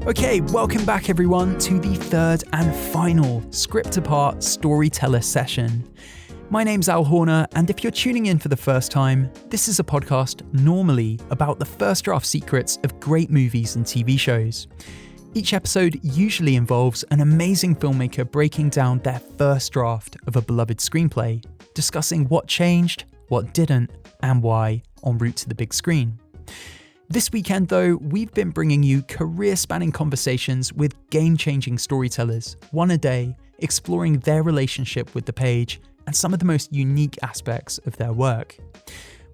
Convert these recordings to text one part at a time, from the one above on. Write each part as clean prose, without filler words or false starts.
Okay, welcome back everyone to the third and final Script Apart Storyteller session. My name's Al Horner, and if you're tuning in for the first time, this is a podcast normally about the first draft secrets of great movies and TV shows. Each episode usually involves an amazing filmmaker breaking down their first draft of a beloved screenplay, discussing what changed, what didn't, and why en route to the big screen. This weekend, though, we've been bringing you career-spanning conversations with game-changing storytellers, one a day, exploring their relationship with the page and some of the most unique aspects of their work.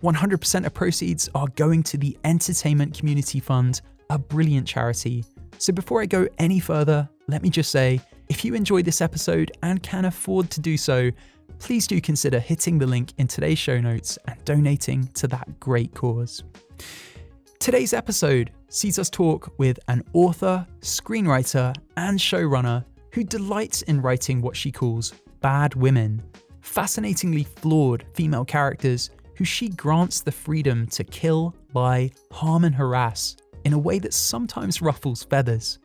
100% of proceeds are going to the Entertainment Community Fund, a brilliant charity. So before I go any further, let me just say, if you enjoyed this episode and can afford to do so, please do consider hitting the link in today's show notes and donating to that great cause. Today's episode sees us talk with an author, screenwriter, and showrunner who delights in writing what she calls bad women, fascinatingly flawed female characters who she grants the freedom to kill, lie, harm, and harass in a way that sometimes ruffles feathers.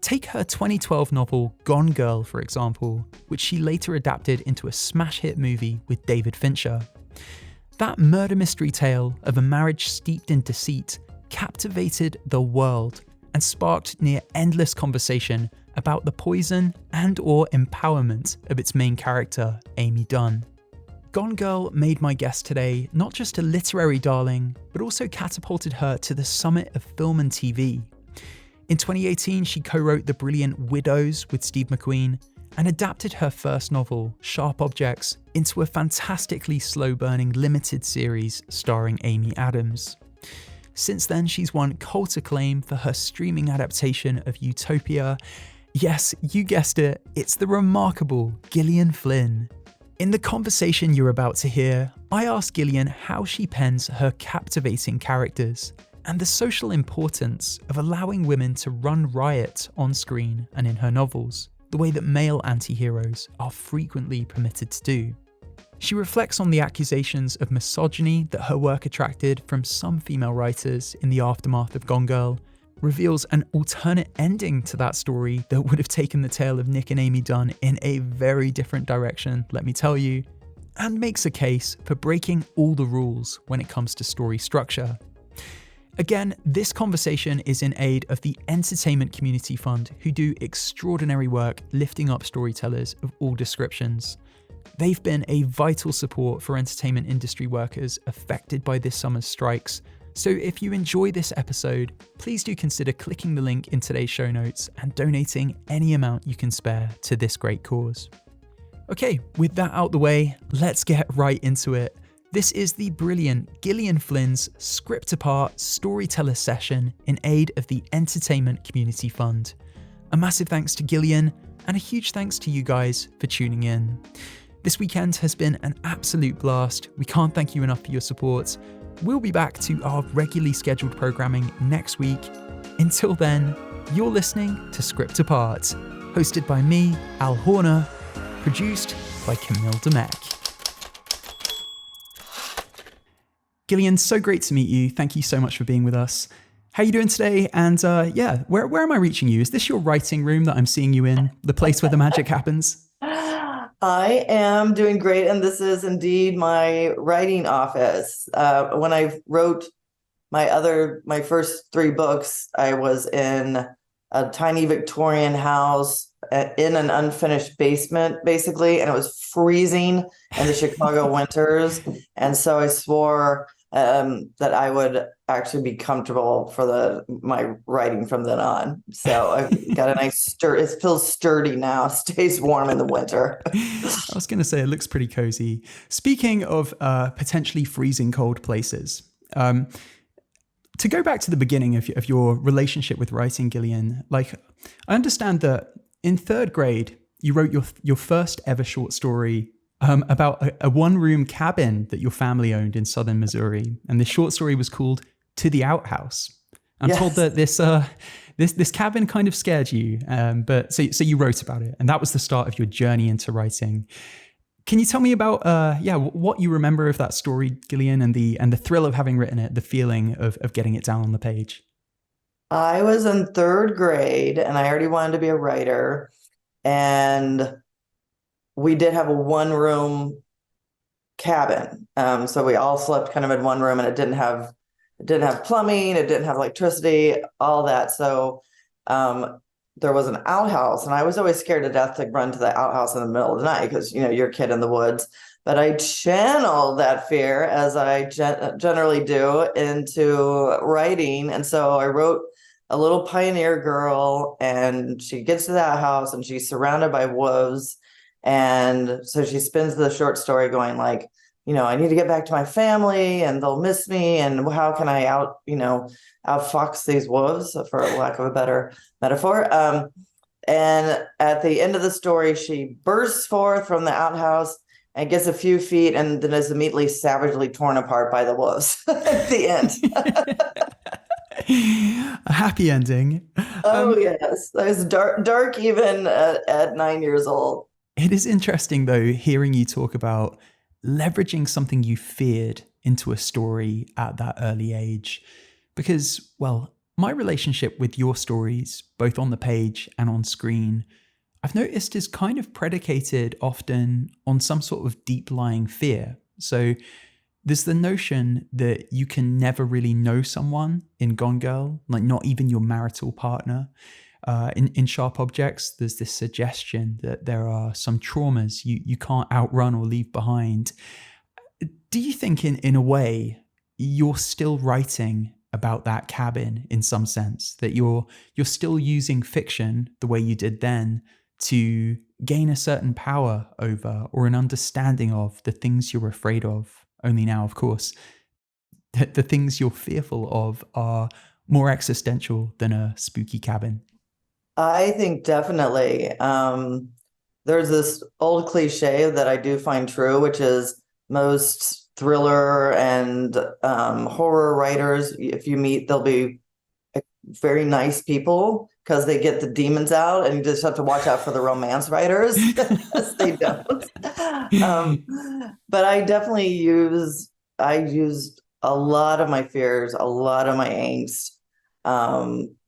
Take her 2012 novel Gone Girl, for example, which she later adapted into a smash hit movie with David Fincher. That murder mystery tale of a marriage steeped in deceit captivated the world and sparked near endless conversation about the poison and/or empowerment of its main character, Amy Dunne. Gone Girl made my guest today not just a literary darling, but also catapulted her to the summit of film and TV. In 2018, she co-wrote the brilliant Widows with Steve McQueen and adapted her first novel, Sharp Objects, into a fantastically slow-burning limited series starring Amy Adams. Since then, she's won cult acclaim for her streaming adaptation of Utopia. Yes, you guessed it, it's the remarkable Gillian Flynn. In the conversation you're about to hear, I asked Gillian how she pens her captivating characters and the social importance of allowing women to run riot on screen and in her novels, the way that male anti-heroes are frequently permitted to do. She reflects on the accusations of misogyny that her work attracted from some female writers in the aftermath of Gone Girl, reveals an alternate ending to that story that would have taken the tale of Nick and Amy Dunne in a very different direction, let me tell you, and makes a case for breaking all the rules when it comes to story structure. Again, this conversation is in aid of the Entertainment Community Fund, who do extraordinary work lifting up storytellers of all descriptions. They've been a vital support for entertainment industry workers affected by this summer's strikes. So if you enjoy this episode, please do consider clicking the link in today's show notes and donating any amount you can spare to this great cause. Okay, with that out the way, let's get right into it. This is the brilliant Gillian Flynn's Script Apart Storyteller session in aid of the Entertainment Community Fund. A massive thanks to Gillian, and a huge thanks to you guys for tuning in. This weekend has been an absolute blast. We can't thank you enough for your support. We'll be back to our regularly scheduled programming next week. Until then, you're listening to Script Apart, hosted by me, Al Horner, produced by Camille Demek. Gillian, so great to meet you. Thank you so much for being with us. How are you doing today? And where am I reaching you? Is this your writing room that I'm seeing you in? The place where the magic happens? I am doing great, and this is indeed my writing office. When I wrote my first 3 books, I was in a tiny Victorian house in an unfinished basement, basically, and it was freezing in the Chicago winters. And so I swore that I would actually be comfortable for my writing from then on. So I've got a nice it feels sturdy now, stays warm in the winter. I was going to say, it looks pretty cozy. Speaking of potentially freezing cold places, to go back to the beginning of your relationship with writing, Gillian, I understand that in 3rd grade, you wrote your first ever short story about a one-room cabin that your family owned in southern Missouri. And this short story was called To the Outhouse. I'm told that this cabin kind of scared you, but so you wrote about it, and that was the start of your journey into writing. Can you tell me about what you remember of that story, Gillian, and the thrill of having written it, the feeling of getting it down on the page? I was in third grade and I already wanted to be a writer. And we did have a one-room cabin. So we all slept kind of in one room, and it didn't have plumbing, it didn't have electricity, all that. So there was an outhouse, and I was always scared to death to run to the outhouse in the middle of the night because you're a kid in the woods. But I channeled that fear, as I generally do, into writing. And so I wrote a little pioneer girl, and she gets to that house and she's surrounded by wolves. And so she spins the short story going like, I need to get back to my family and they'll miss me. And how can I outfox these wolves, for lack of a better metaphor. And at the end of the story, she bursts forth from the outhouse and gets a few feet and then is immediately savagely torn apart by the wolves at the end. A happy ending. Oh, yes. It was dark even at 9 years old. It is interesting, though, hearing you talk about leveraging something you feared into a story at that early age. Because, well, my relationship with your stories, both on the page and on screen, I've noticed is kind of predicated often on some sort of deep-lying fear. So there's the notion that you can never really know someone in Gone Girl, like not even your marital partner. In Sharp Objects, there's this suggestion that there are some traumas you can't outrun or leave behind. Do you think in a way you're still writing about that cabin in some sense, that you're still using fiction the way you did then to gain a certain power over or an understanding of the things you're afraid of? Only now, of course, the things you're fearful of are more existential than a spooky cabin. I think definitely. There's this old cliche that I do find true, which is most thriller and horror writers, if you meet, they'll be very nice people because they get the demons out, and you just have to watch out for the romance writers because they don't. But I used a lot of my fears, a lot of my angst.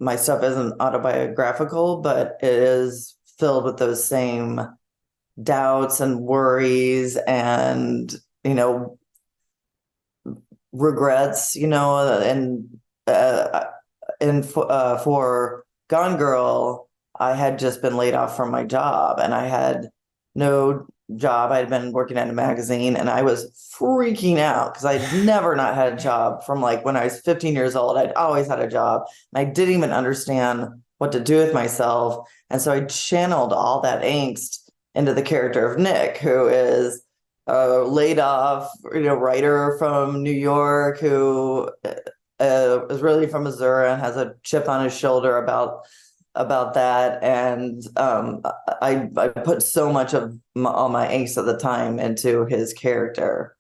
My stuff isn't autobiographical, but it is filled with those same doubts and worries and, regrets, for Gone Girl, I had just been laid off from my job and I had no job. I'd been working at a magazine and I was freaking out because I'd never not had a job from like when I was 15 years old. I'd always had a job and I didn't even understand what to do with myself. And so I channeled all that angst into the character of Nick, who is a laid off, writer from New York who is really from Missouri and has a chip on his shoulder about that. And I put so much of all my angst at the time into his character.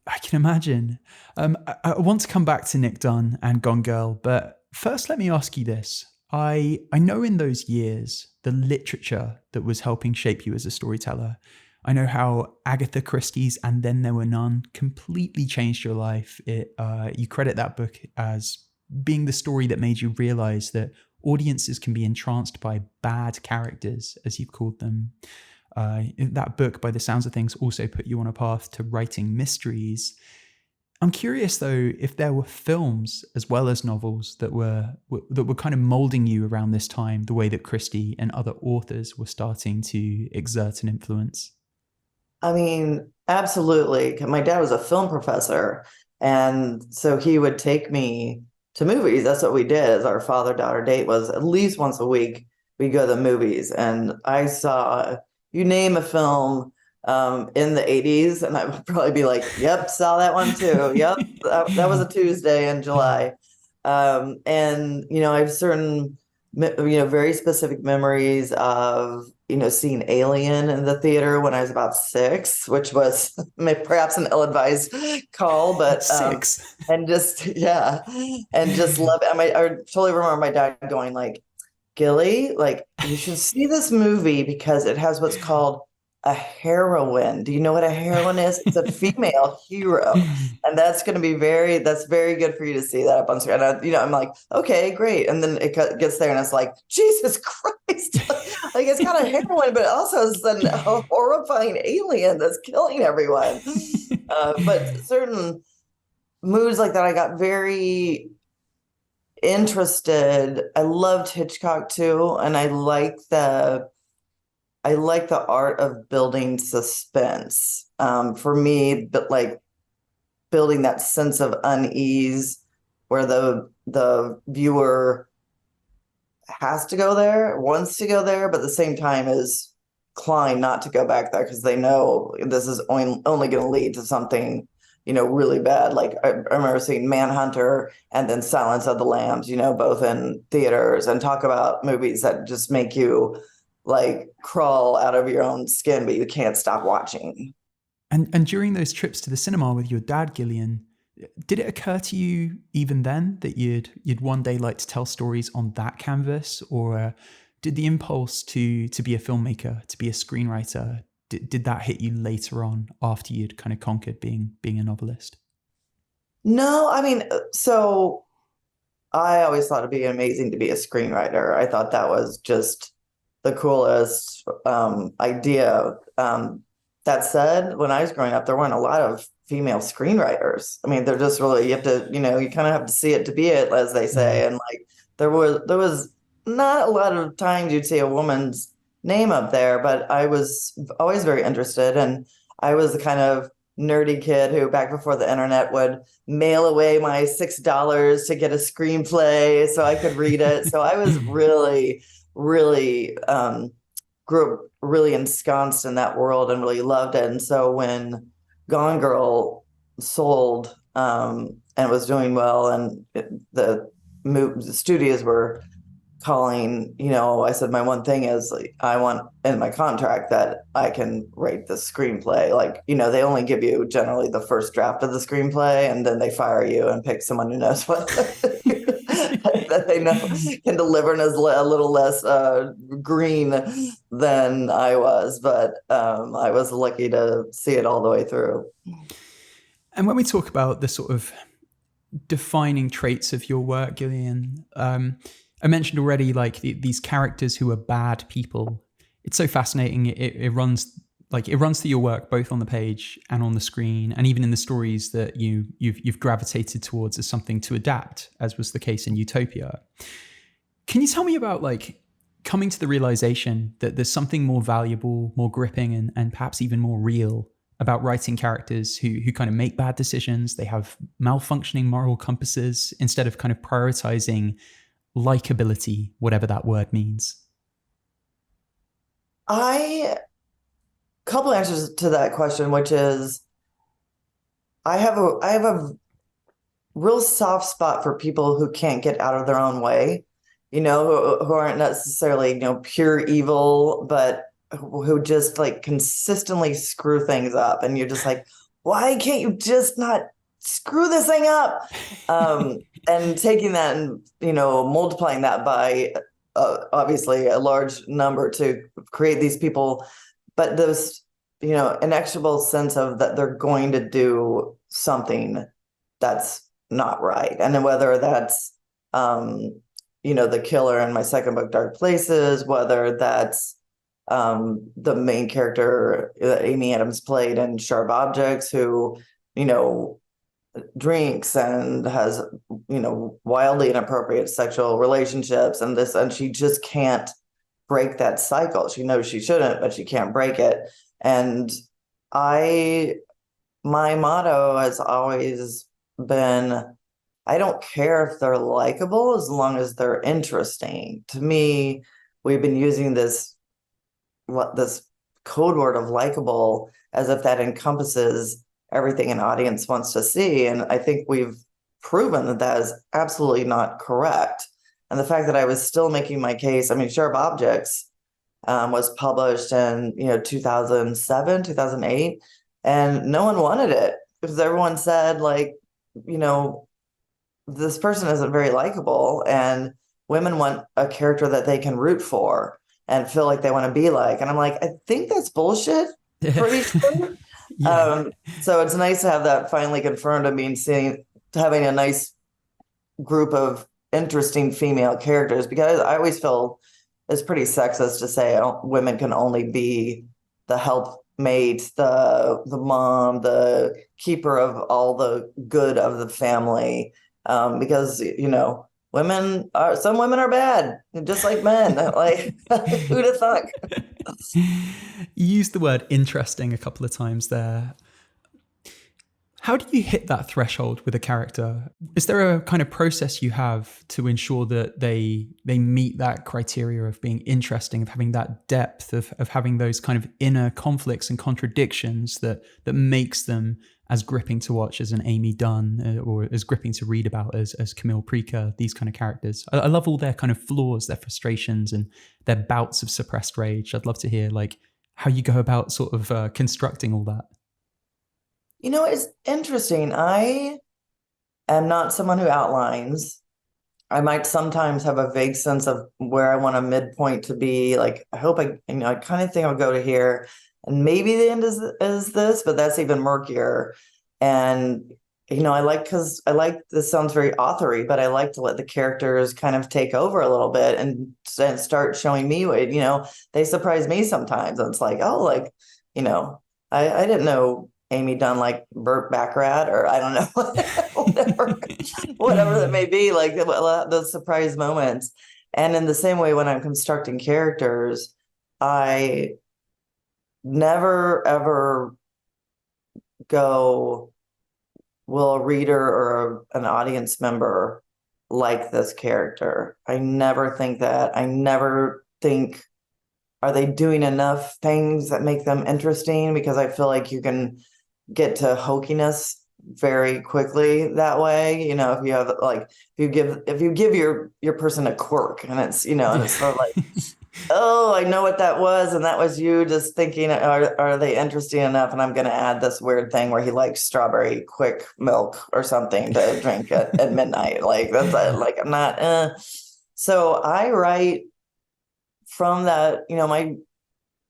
I can imagine. I want to come back to Nick Dunne and Gone Girl, but first let me ask you this. I know in those years, the literature that was helping shape you as a storyteller, I know how Agatha Christie's And Then There Were None completely changed your life. You credit that book as being the story that made you realize that audiences can be entranced by bad characters, as you've called them. That book, by the sounds of things, also put you on a path to writing mysteries. I'm curious, though, if there were films as well as novels that were kind of molding you around this time, the way that Christie and other authors were starting to exert an influence. I mean, absolutely. My dad was a film professor, and so he would take me to movies. That's what we did as our father-daughter date, was at least once a week we'd go to the movies. And I saw, you name a film in the 80s, and I would probably be like, yep, saw that one too. Yep, that was a Tuesday in July. And, I have certain, very specific memories of, seeing Alien in the theater when I was about 6, which was perhaps an ill-advised call, but 6. And just, yeah, and just love it. I totally remember my dad going like, Gilly, like, you should see this movie because it has what's called a heroine. Do you know what a heroine is? It's a female hero. And that's very good for you to see that up on screen. And I'm like, okay, great. And then it gets there and it's like, Jesus Christ. Like it's got a heroine, but also it's a horrifying alien that's killing everyone. But certain moods like that, I got very interested. I loved Hitchcock too. And I like the art of building suspense. For me, but like building that sense of unease where the viewer has to go there, wants to go there, but at the same time is inclined not to go back there because they know this is only going to lead to something, really bad. Like I remember seeing Manhunter and then Silence of the Lambs, both in theaters, and talk about movies that just make you like crawl out of your own skin, but you can't stop watching. And during those trips to the cinema with your dad, Gillian, did it occur to you even then that you'd one day like to tell stories on that canvas, or did the impulse to be a filmmaker, to be a screenwriter, did that hit you later on after you'd kind of conquered being a novelist? No, I mean, so I always thought it'd be amazing to be a screenwriter. I thought that was just the coolest idea. That said, when I was growing up, there weren't a lot of female screenwriters. I mean, they're just really, you have to, you kind of have to see it to be it, as they say. And like there was not a lot of times you'd see a woman's name up there, but I was always very interested. And I was the kind of nerdy kid who, back before the internet, would mail away my $6 to get a screenplay so I could read it. So I was really grew up really ensconced in that world and really loved it. And so when Gone Girl sold and was doing well, and the studios were calling, I said, my one thing is like, I want in my contract that I can write the screenplay. Like, they only give you generally the first draft of the screenplay, and then they fire you and pick someone who knows what that they know can deliver and is a little less green than I was. But I was lucky to see it all the way through. And when we talk about the sort of defining traits of your work, Gillian, I mentioned already, like these characters who are bad people. It's so fascinating. It runs through your work, both on the page and on the screen, and even in the stories that you've gravitated towards as something to adapt, as was the case in Utopia. Can you tell me about like coming to the realization that there's something more valuable, more gripping, and perhaps even more real about writing characters who kind of make bad decisions? They have malfunctioning moral compasses, instead of kind of prioritizing likability, whatever that word means? Couple answers to that question, which is I have a real soft spot for people who can't get out of their own way, who aren't necessarily, pure evil, but who just like consistently screw things up. And you're just like, why can't you just not screw this thing up? And taking that and, multiplying that by obviously a large number to create these people, but those, inexorable sense of that they're going to do something that's not right. And then whether that's, the killer in my second book, Dark Places, whether that's the main character that Amy Adams played in Sharp Objects, who, drinks and has, wildly inappropriate sexual relationships and she just can't break that cycle. She knows she shouldn't, but she can't break it. And my motto has always been, I don't care if they're likable as long as they're interesting. To me, we've been using this code word of likable as if that encompasses everything an audience wants to see. And I think we've proven that that is absolutely not correct. And the fact that I was still making my case, I mean, Sharp Objects was published in 2007, 2008, and no one wanted it because everyone said, like, this person isn't very likable, and women want a character that they can root for. and feel like they want to be like. And I'm like, I think that's bullshit. Pretty sure. Yeah. So it's nice to have that finally confirmed. I mean, having a nice group of interesting female characters, because I always feel it's pretty sexist to say women can only be the helpmate, the mom, the keeper of all the good of the family, because some women are bad, just like men. Like, who'd have thought? You used the word interesting a couple of times there. How do you hit that threshold with a character? Is there a kind of process you have to ensure that they meet that criteria of being interesting, of having that depth, of having those kind of inner conflicts and contradictions that makes them as gripping to watch as an Amy Dunne, or as gripping to read about as Camille Preaker, these kind of characters? I love all their kind of flaws, their frustrations, and their bouts of suppressed rage. I'd love to hear like how you go about sort of constructing all that. It's interesting. I am not someone who outlines. I might sometimes have a vague sense of where I want a midpoint to be. Like, I hope I kind of think I'll go to here, and maybe the end is this, but that's even murkier. And because I like this sounds very authory, but I like to let the characters kind of take over a little bit and start showing me what they surprise me sometimes. And it's like, oh, like I didn't know Amy Dunne like Burt Bacharach, or I don't know, whatever that may be, like those surprise moments. And in the same way, when I'm constructing characters, I never ever go, will a reader or an audience member like this character? I never think that. I never think, are they doing enough things that make them interesting? Because I feel like you can get to hokiness very quickly that way. If you have like, if you give your person a quirk, and it's and it's sort of like, oh, I know what that was, and that was you just thinking, are they interesting enough? And I'm going to add this weird thing where he likes strawberry quick milk or something to drink at midnight. Like that's like, I'm not. So I write from that.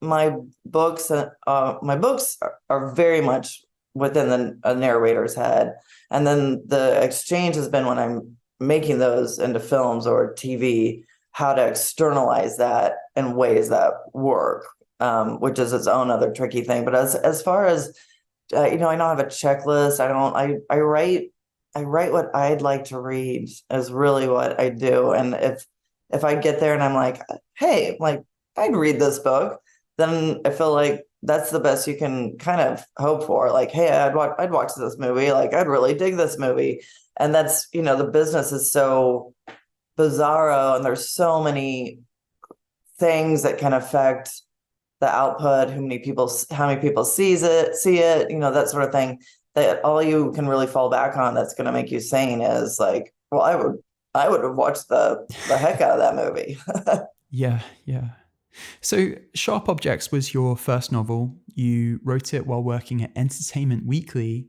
My books are very much within a narrator's head, and then the exchange has been, when I'm making those into films or TV, how to externalize that in ways that work, which is its own other tricky thing. But as far as I don't have a checklist. I write what I'd like to read, is really what I do. And if I get there and I'm like, hey, like I'd read this book, then I feel like that's the best you can kind of hope for. Like, hey, I'd watch this movie. Like, I'd really dig this movie. And that's, the business is so bizarro, and there's so many things that can affect the output, how many people see it, that sort of thing, that all you can really fall back on that's going to make you sane is like, well, I would have watched the heck out of that movie. Yeah. So Sharp Objects was your first novel. You wrote it while working at Entertainment Weekly.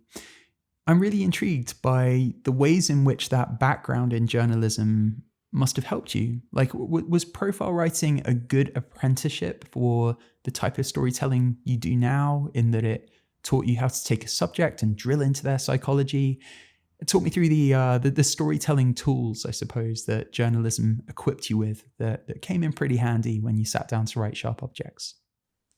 I'm really intrigued by the ways in which that background in journalism must have helped you. Like, was profile writing a good apprenticeship for the type of storytelling you do now, in that it taught you how to take a subject and drill into their psychology? Talk me through the storytelling tools, I suppose, that journalism equipped you with that came in pretty handy when you sat down to write Sharp Objects.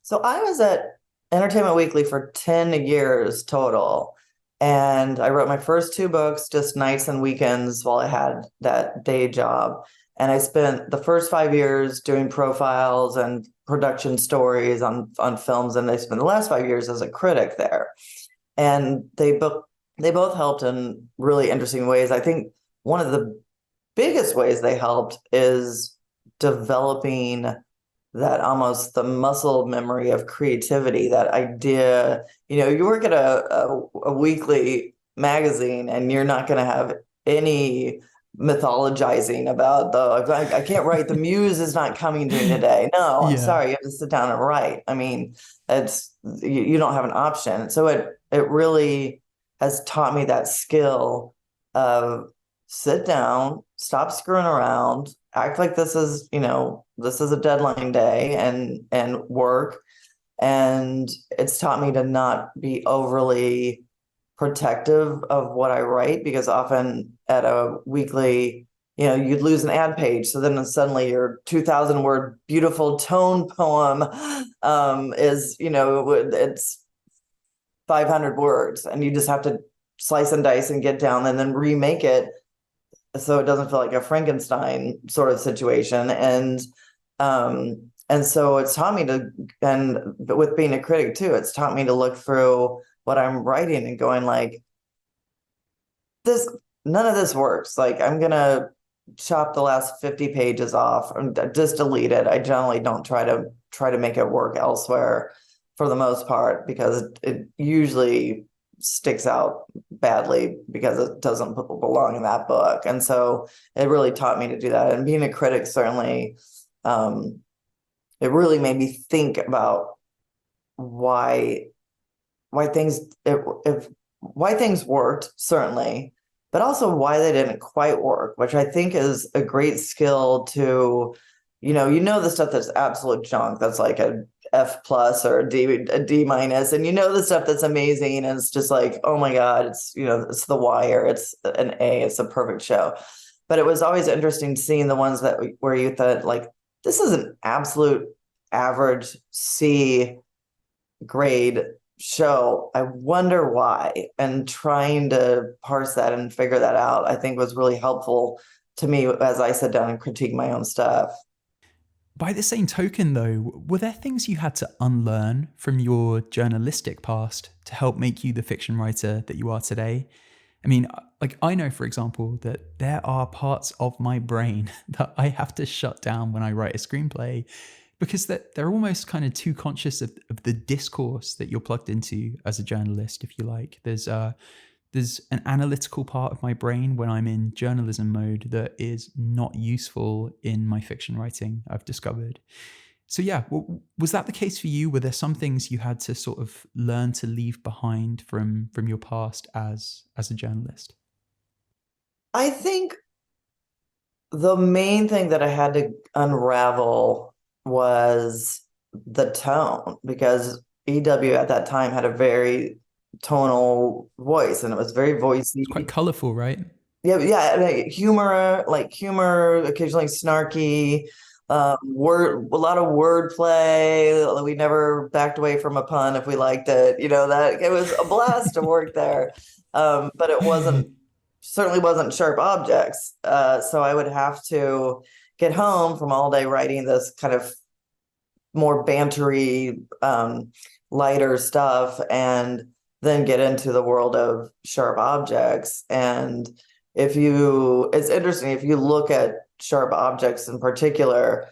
So I was at Entertainment Weekly for 10 years total. And I wrote my first 2 books just nights and weekends while I had that day job. And I spent the first 5 years doing profiles and production stories on films. And I spent the last 5 years as a critic there. And they both helped in really interesting ways. I think one of the biggest ways they helped is developing that almost the muscle memory of creativity, that idea. You work at a weekly magazine, and you're not going to have any mythologizing about I can't write, the muse is not coming to me today. No, I'm sorry, you have to sit down and write. I mean, you don't have an option. So it really has taught me that skill of sit down, stop screwing around, act like this is, this is a deadline day and work. And it's taught me to not be overly protective of what I write, because often at a weekly, you'd lose an ad page. So then suddenly your 2,000 word beautiful tone poem is, it's 500 words, and you just have to slice and dice and get down and then remake it so it doesn't feel like a Frankenstein sort of situation. And so it's taught me to, and with being a critic too, it's taught me to look through what I'm writing and going like, none of this works. Like, I'm gonna chop the last 50 pages off and just delete it. I generally don't try to make it work elsewhere for the most part, because it usually sticks out badly because it doesn't belong in that book. And so it really taught me to do that. And being a critic, certainly, it really made me think about why things why things worked, certainly, but also why they didn't quite work, which I think is a great skill to, the stuff that's absolute junk, that's like a F plus or a D minus, and the stuff that's amazing, and it's just like, oh my God, it's it's The Wire, it's an A, it's a perfect show. But it was always interesting seeing the ones where you thought like, this is an absolute average C grade show. I wonder why, and trying to parse that and figure that out, I think was really helpful to me as I sat down and critique my own stuff. By the same token, though, were there things you had to unlearn from your journalistic past to help make you the fiction writer that you are today? I mean, like, I know, for example, that there are parts of my brain that I have to shut down when I write a screenplay, because they're almost kind of too conscious of the discourse that you're plugged into as a journalist, if you like. There's an analytical part of my brain when I'm in journalism mode that is not useful in my fiction writing, I've discovered. So yeah, was that the case for you? Were there some things you had to sort of learn to leave behind from your past as a journalist? I think the main thing that I had to unravel was the tone, because EW at that time had a very tonal voice, and it was very voicey. It's quite colorful, right? Yeah, humor, occasionally snarky, a lot of wordplay. We never backed away from a pun if we liked it. That it was a blast to work there. But it certainly wasn't sharp objects. So I would have to get home from all day writing this kind of more bantery, lighter stuff, and then get into the world of sharp objects. And it's interesting, if you look at sharp objects in particular,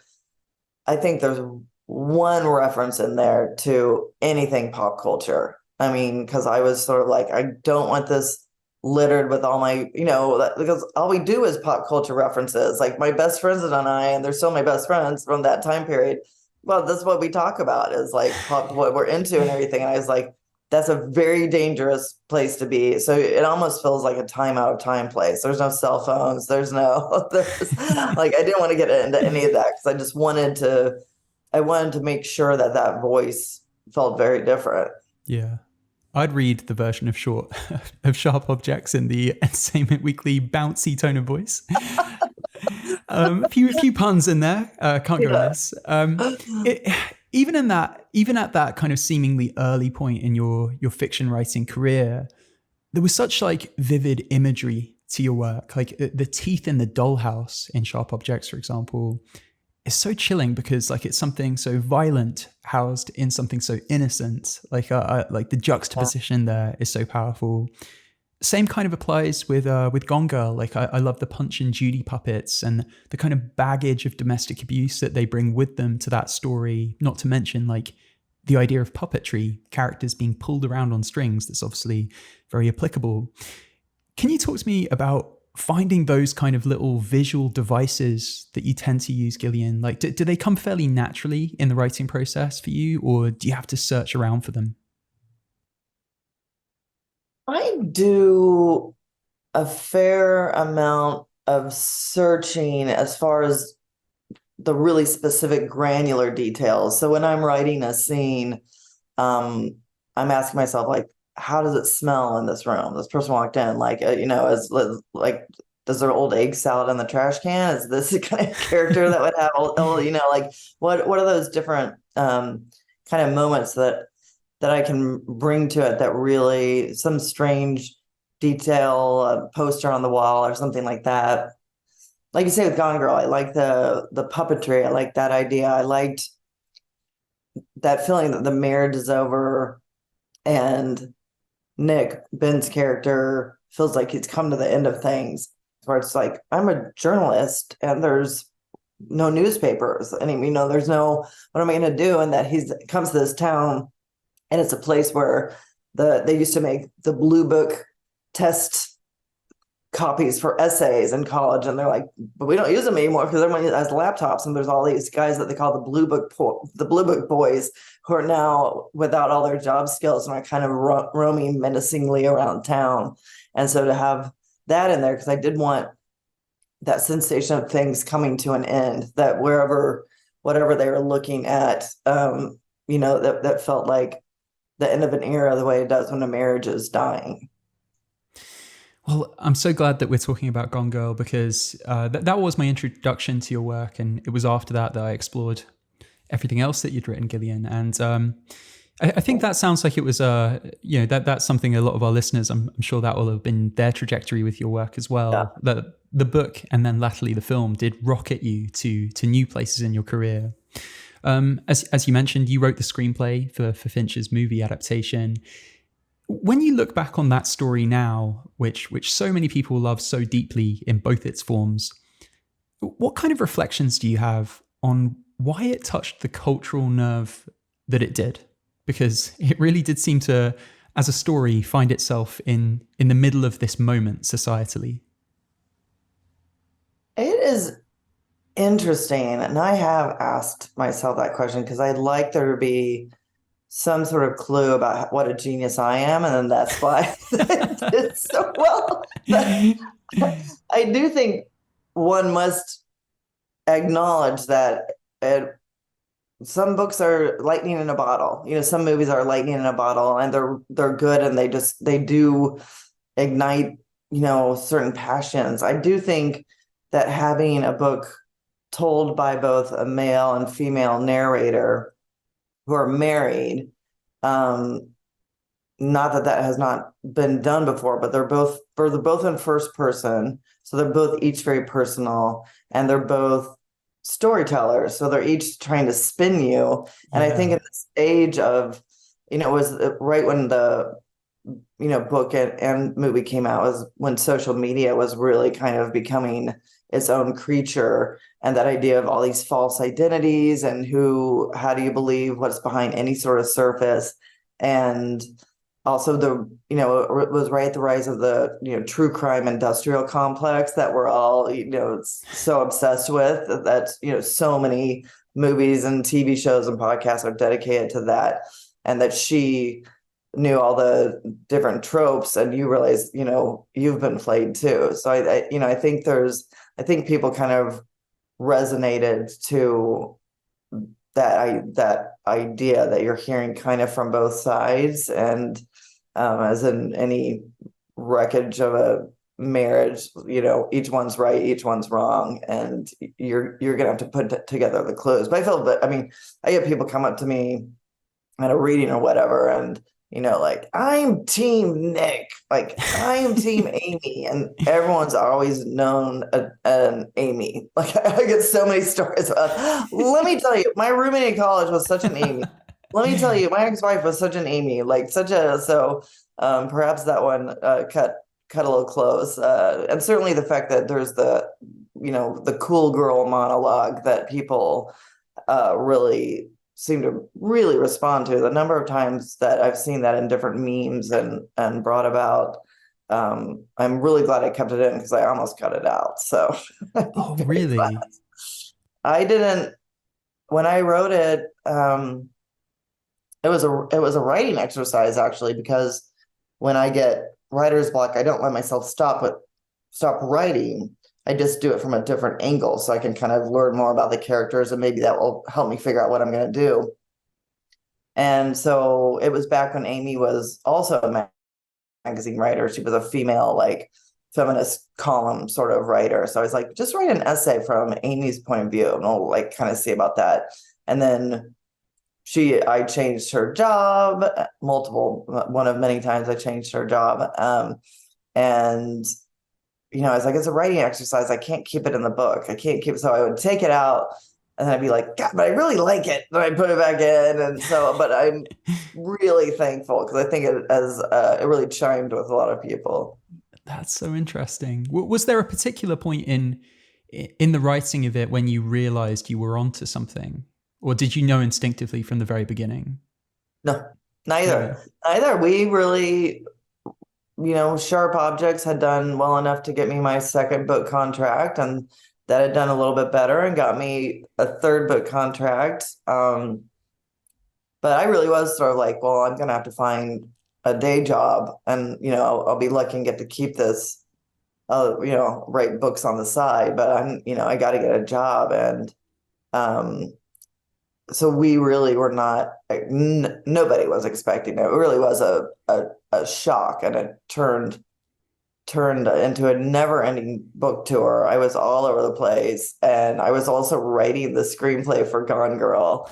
I think there's one reference in there to anything pop culture. I mean, because I was sort of like, I don't want this littered with all my, because all we do is pop culture references. Like, my best friends and I, and they're still my best friends from that time period, well, that's what we talk about, is like what we're into and everything. And I was like, that's a very dangerous place to be. So it almost feels like a time out of time place. There's no cell phones. There's like, I didn't want to get into any of that, because I just wanted to make sure that voice felt very different. Yeah. I'd read the version of Sharp Objects in the Entertainment Weekly bouncy tone of voice. A few puns in there. Can't go amiss. Even at that kind of seemingly early point in your fiction writing career, there was such like vivid imagery to your work. Like the teeth in the dollhouse in Sharp Objects, for example, is so chilling, because like it's something so violent housed in something so innocent. Like the juxtaposition there is so powerful. Same kind of applies with Gone Girl. Like I love the Punch and Judy puppets and the kind of baggage of domestic abuse that they bring with them to that story. Not to mention like the idea of puppetry, characters being pulled around on strings. That's obviously very applicable. Can you talk to me about finding those kind of little visual devices that you tend to use, Gillian? Like, do they come fairly naturally in the writing process for you, or do you have to search around for them? I do a fair amount searching as far as the really specific granular details. So when I'm writing a scene, I'm asking myself, like, how does it smell in this room? This person walked in, like, as like, does there old egg salad in the trash can? Is this the kind of character that would have like what are those different kind of moments that I can bring to it, that really some strange detail, a poster on the wall or something like that. Like you say with Gone Girl, I like the puppetry. I like that idea. I liked that feeling that the marriage is over and Nick, Ben's character, feels like he's come to the end of things, where it's like, I'm a journalist and there's no newspapers. And there's no, what am I going to do? And that he's comes to this town, and it's a place where they used to make the blue book test copies for essays in college, and they're like, but we don't use them anymore because everyone has laptops, and there's all these guys that they call the blue book boys, who are now without all their job skills and are kind of roaming menacingly around town. And so to have that in there, because I did want that sensation of things coming to an end, that whatever they were looking at, that felt like the end of an era, the way it does when a marriage is dying. Well, I'm so glad that we're talking about Gone Girl, because that was my introduction to your work, and it was after that I explored everything else that you'd written, Gillian. And I think that sounds like it was that's something a lot of our listeners, I'm sure that will have been their trajectory with your work as well. Yeah. That the book and then latterly the film did rocket you to new places in your career. As you mentioned, you wrote the screenplay for Fincher's movie adaptation. When you look back on that story now, which so many people love so deeply in both its forms, what kind of reflections do you have on why it touched the cultural nerve that it did? Because it really did seem to, as a story, find itself in the middle of this moment societally. It is interesting, and I have asked myself that question because I'd like there to be some sort of clue about what a genius I am, and then that's why I did so well. I do think one must acknowledge that some books are lightning in a bottle. Some movies are lightning in a bottle, and they're good, and they do ignite certain passions. I do think that having a book told by both a male and female narrator who are married, not that has not been done before, but they're both in first person, so they're both each very personal, and they're both storytellers, so they're each trying to spin you. And I think at this age of, it was right when the book and movie came out, was when social media was really kind of becoming its own creature, and that idea of all these false identities and how do you believe what's behind any sort of surface. And also it was right at the rise of the true crime industrial complex that we're all so obsessed with, that so many movies and TV shows and podcasts are dedicated to that, and that she knew all the different tropes, and you realize you've been played too. So I think people kind of resonated to that idea that you're hearing kind of from both sides, and as in any wreckage of a marriage, each one's right, each one's wrong, and you're gonna have to put together the clues. But I get people come up to me at a reading or whatever, and like, I'm team Nick, like, I'm team Amy, and everyone's always known an Amy. Like, I get so many stories about, let me tell you, my roommate in college was such an Amy. Let me tell you, my ex-wife was such an Amy, like so perhaps that one cut a little close. And certainly the fact that there's the cool girl monologue that people really seem to really respond to. The number of times that I've seen that in different memes and brought about, I'm really glad I kept it in, because I almost cut it out. So, oh, really? Glad. I didn't. When I wrote it, it was a writing exercise, actually, because when I get writer's block, I don't let myself stop writing. I just do it from a different angle so I can kind of learn more about the characters, and maybe that will help me figure out what I'm going to do. And so it was back when Amy was also a magazine writer. She was a female, like, feminist column sort of writer. So I was like, just write an essay from Amy's point of view and I'll like kind of see about that. And then I changed her job one of many times I changed her job. And I was like, it's a writing exercise. I can't keep it in the book. I can't keep it. So I would take it out and then I'd be like, God, but I really like it. Then I'd put it back in. And so, but I'm really thankful because I think it really chimed with a lot of people. That's so interesting. Was there a particular point in the writing of it when you realized you were onto something? Or did you know instinctively from the very beginning? No, neither. We really, Sharp Objects had done well enough to get me my second book contract, and that had done a little bit better and got me a third book contract. But I really was sort of like, well, I'm going to have to find a day job, and, I'll be lucky and get to keep this, write books on the side, but I got to get a job. And, so we really were not, nobody was expecting it. It really was a shock, and it turned into a never-ending book tour. I was all over the place, and I was also writing the screenplay for Gone Girl,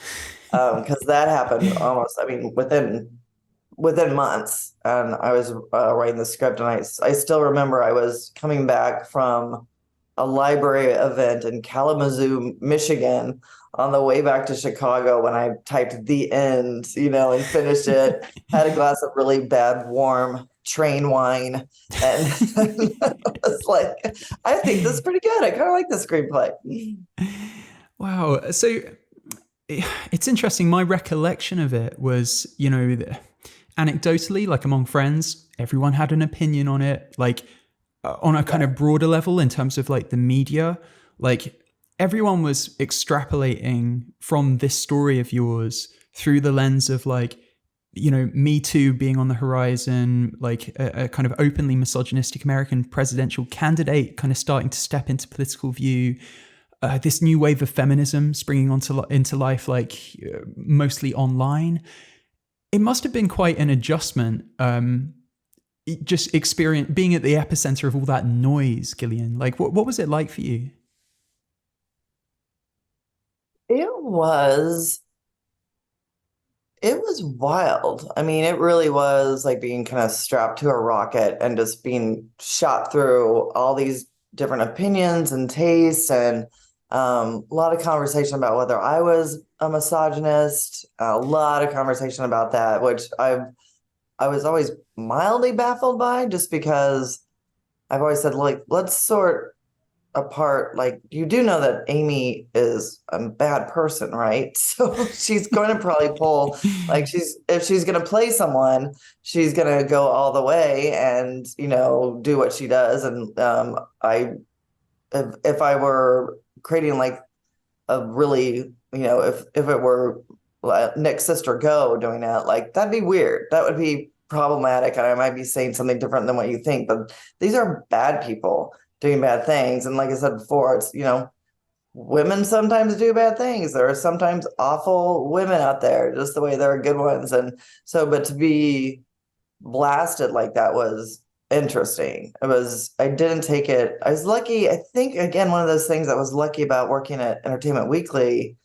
because that happened almost, within months. And I was writing the script, and I still remember I was coming back from a library event in Kalamazoo, Michigan, on the way back to Chicago when I typed the end, and finished it, had a glass of really bad, warm train wine. And I was like, I think this is pretty good. I kind of like the screenplay. Wow. So it's interesting. My recollection of it was, anecdotally, like among friends, everyone had an opinion on it. Like, on a kind of broader level in terms of like the media, like everyone was extrapolating from this story of yours through the lens of like, Me Too being on the horizon, like a kind of openly misogynistic American presidential candidate kind of starting to step into political view, this new wave of feminism springing into life, like mostly online. It must have been quite an adjustment, just being at the epicenter of all that noise, Gillian. Like, what was it like for you? It was wild. I mean, it really was like being kind of strapped to a rocket and just being shot through all these different opinions and tastes, and a lot of conversation about whether I was a misogynist, a lot of conversation about that, which I was always mildly baffled by, just because I've always said, like, let's sort apart, like, you do know that Amy is a bad person, right? So she's going to probably pull, like, if she's going to play someone, she's going to go all the way and, do what she does. And if I were creating like a really, if it were Nick's sister Go doing that, like, that'd be weird. That would be problematic, and I might be saying something different than what you think. But these are bad people doing bad things, and like I said before, it's women sometimes do bad things. There are sometimes awful women out there, just the way there are good ones. And so, but to be blasted like that was interesting. I didn't take it. I was lucky. I think, again, one of those things that was lucky about working at Entertainment Weekly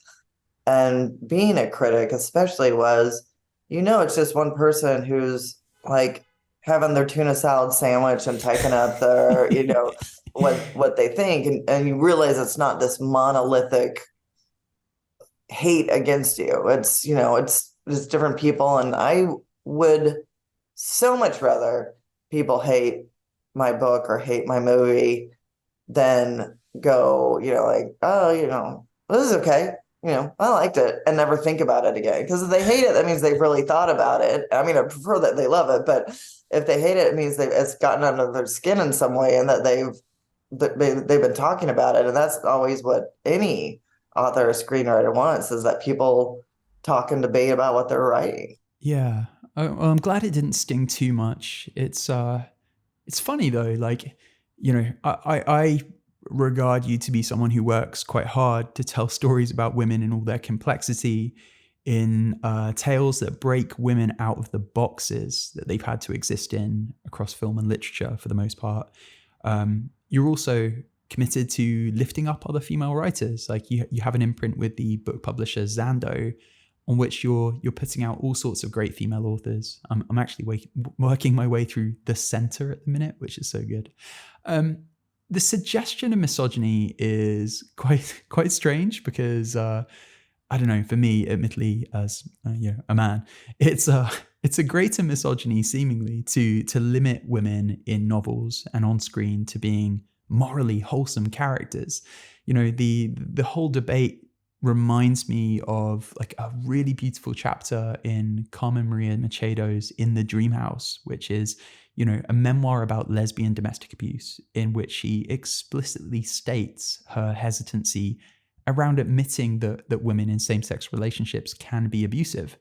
and being a critic, especially, was, it's just one person who's like having their tuna salad sandwich and typing up their, what they think. And you realize it's not this monolithic hate against you. It's, it's different people. And I would so much rather people hate my book or hate my movie than go, like, oh, this is okay. I liked it, and never think about it again. Because if they hate it, that means they've really thought about it. I mean, I prefer that they love it, but if they hate it, it means it's gotten under their skin in some way, and that they've been talking about it. And that's always what any author or screenwriter wants, is that people talk and debate about what they're writing. Yeah. Well, I'm glad it didn't sting too much. It's funny though, like, I regard you to be someone who works quite hard to tell stories about women in all their complexity, in tales that break women out of the boxes that they've had to exist in across film and literature for the most part. You're also committed to lifting up other female writers. Like you have an imprint with the book publisher Zando, on which you're putting out all sorts of great female authors. I'm actually working my way through The Center at the minute, which is so good. The suggestion of misogyny is quite strange because I don't know. For me, admittedly, as a man, it's a greater misogyny seemingly to limit women in novels and on screen to being morally wholesome characters. The whole debate reminds me of like a really beautiful chapter in Carmen Maria Machedo's In the Dream House, which is, a memoir about lesbian domestic abuse, in which she explicitly states her hesitancy around admitting that women in same-sex relationships can be abusive.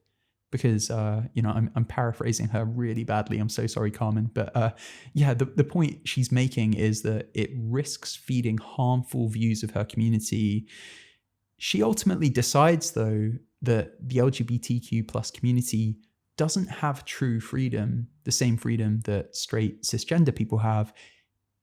Because, I'm paraphrasing her really badly. I'm so sorry, Carmen. But the point she's making is that it risks feeding harmful views of her community. She ultimately decides, though, that the LGBTQ plus community doesn't have true freedom, the same freedom that straight cisgender people have,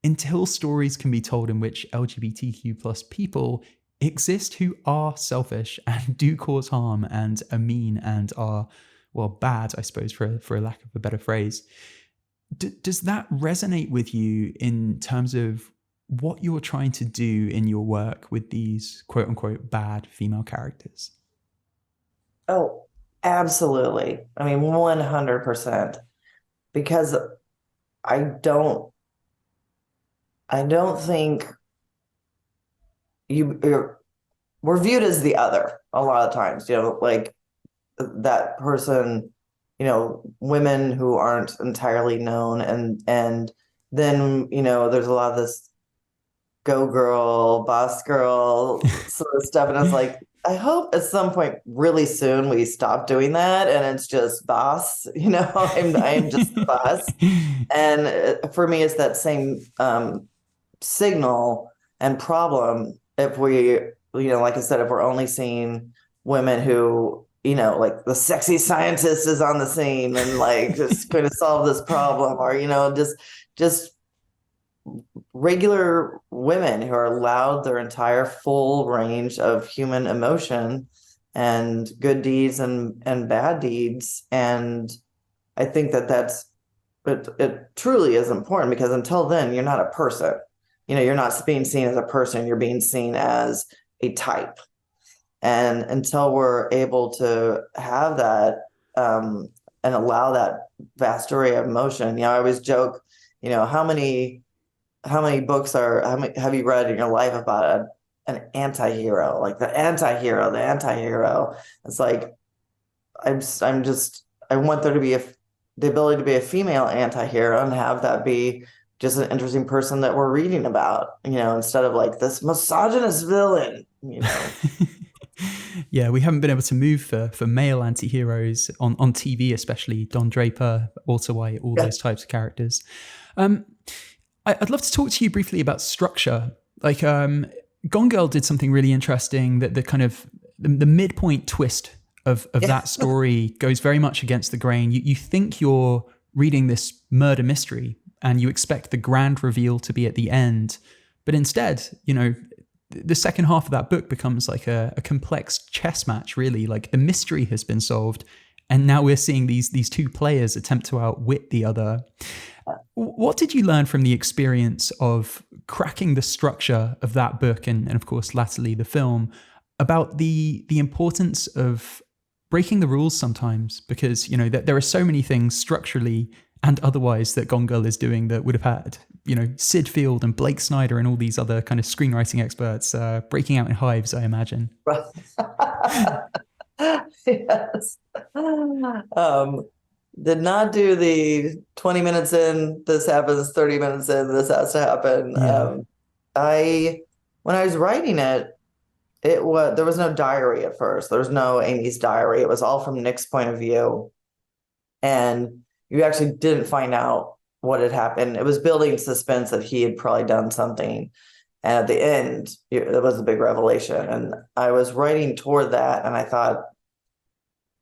until stories can be told in which LGBTQ plus people exist who are selfish and do cause harm and are mean and are, well, bad, I suppose, for a lack of a better phrase. Does that resonate with you in terms of what you're trying to do in your work with these quote unquote bad female characters? Oh, absolutely. I mean, 100%. Because I don't think we're viewed as the other a lot of times, like that person, women who aren't entirely known. And then, there's a lot of this go girl, boss girl sort of stuff. And it's like, I hope at some point really soon we stop doing that and it's just boss, I'm just the boss. And for me, it's that same signal and problem if we, like I said, if we're only seeing women who, like the sexy scientist is on the scene and like just going to solve this problem, or, just regular women who are allowed their entire full range of human emotion and good deeds and bad deeds. And I think it truly is important, because until then, you're not a person. You're not being seen as a person, you're being seen as a type. And until we're able to have that and allow that vast array of emotion, I always joke, how many books have you read in your life about an anti-hero, like the anti-hero? It's like, I want there to be the ability to be a female anti-hero and have that be just an interesting person that we're reading about, instead of like this misogynist villain, Yeah, we haven't been able to move for male anti-heroes on TV, especially Don Draper, Walter White, all those types of characters. I'd love to talk to you briefly about structure. Like Gone Girl did something really interesting, that the kind of the midpoint twist of that story goes very much against the grain. You think you're reading this murder mystery and you expect the grand reveal to be at the end, but instead, the second half of that book becomes like a complex chess match, really. Like the mystery has been solved, and now we're seeing these two players attempt to outwit the other. What did you learn from the experience of cracking the structure of that book and of course, latterly the film, about the importance of breaking the rules sometimes? Because, there are so many things structurally and otherwise that Gone Girl is doing that would have had, Sid Field and Blake Snyder and all these other kind of screenwriting experts breaking out in hives, I imagine. Yes. Did not do the 20 minutes in, this happens, 30 minutes in, this has to happen. Yeah. When I was writing it, there was no diary at first. There was no Amy's diary. It was all from Nick's point of view. And you actually didn't find out what had happened. It was building suspense that he had probably done something. And at the end, it was a big revelation. And I was writing toward that, and I thought,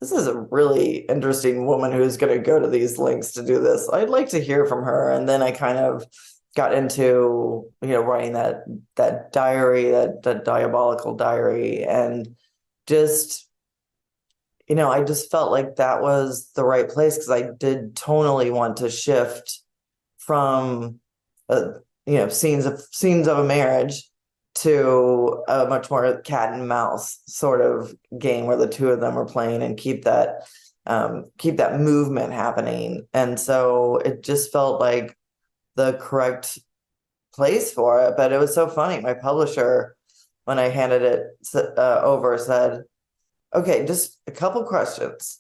this is a really interesting woman who's going to go to these lengths to do this. I'd like to hear from her. And then I kind of got into, writing that diary, that diabolical diary, and just, I just felt like that was the right place, because I did tonally want to shift from, scenes of a marriage to a much more cat and mouse sort of game where the two of them are playing, and keep that movement happening. And so it just felt like the correct place for it. But it was so funny. My publisher, when I handed it over, said, okay, just a couple questions.